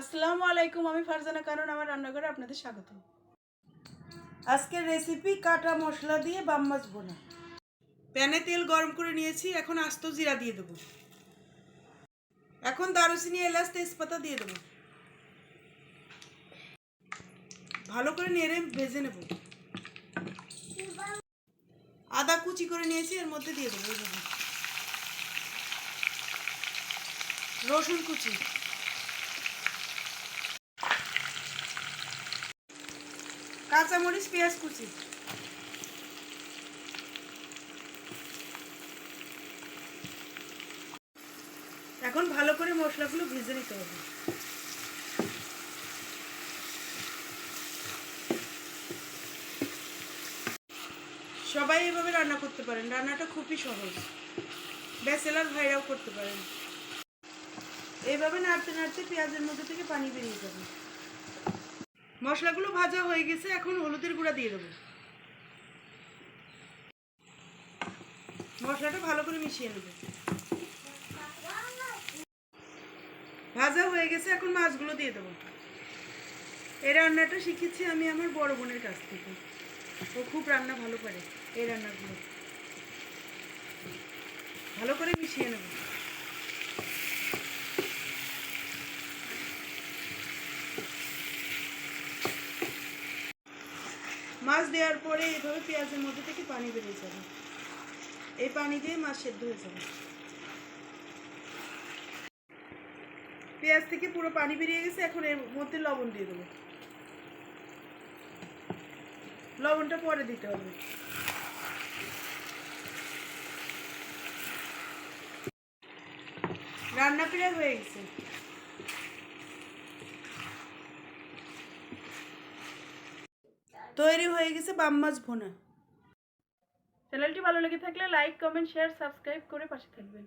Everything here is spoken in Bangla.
আসসালামু আলাইকুম, আমি ফারজানা কারণ আমার রান্নাঘরে আপনাদের স্বাগত। আজকের রেসিপি কাটা মশলা দিয়ে বাম মাছ ভুনা। প্যানে তেল গরম করে নিয়েছি, এখন আস্ত জিরা দিয়ে দেবো। এখন দারুচিনি, এলাচ, তেজপাতা দিয়ে দেবো। ভালো করে নেড়ে ভেজে নেব। আদা কুচি করে নিয়েছি, এর মধ্যে দিয়ে দেবো। রসুন কুচি, কাঁচামরিচ, পেঁয়াজ কুচি। এখন ভালো করে মশলাগুলো ভেজে নিতে হবে। সবাই এভাবে রান্না করতে পারেন, রান্নাটা খুবই সহজ। ব্যাচেলার ভাইরাও করতে পারেন। এইভাবে নাড়তে নাড়তে পেঁয়াজের মধ্যে থেকে পানি বেরিয়ে যাবে। মশলাগুলো ভাজা হয়ে গেছে, এখন হলুদের গুঁড়া দিয়ে দেবো। মশলাটা ভালো করে মিশিয়ে নেব। ভাজা হয়ে গেছে, এখন মাছগুলো দিয়ে দেবো। এই রান্নাটা শিখেছি আমি আমার বড় বোনের কাছ থেকে। ও খুব রান্না ভালো পারে। এই রান্নাগুলো ভালো করে মিশিয়ে নেব। মাছ দেওয়ার পরে এইভাবে পেঁয়াজের মধ্যে থেকে পানি বেরিয়ে যাবে। এই পানি দিয়ে মাছ সেদ্ধ হয়ে যাবে। পেঁয়াজ থেকে পুরো পানি বেরিয়ে গেছে, এখন এর মধ্যে লবণ দিয়ে দেবো। লবণটা পরে দিতে হবে। রান্না প্রায় হয়ে গেছে। তৈরি হয়ে গেছে বাম মাছ ভুনা। চ্যানেলটি ভালো লেগে থাকলে লাইক, কমেন্ট, শেয়ার, সাবস্ক্রাইব করে পাশে থাকবেন।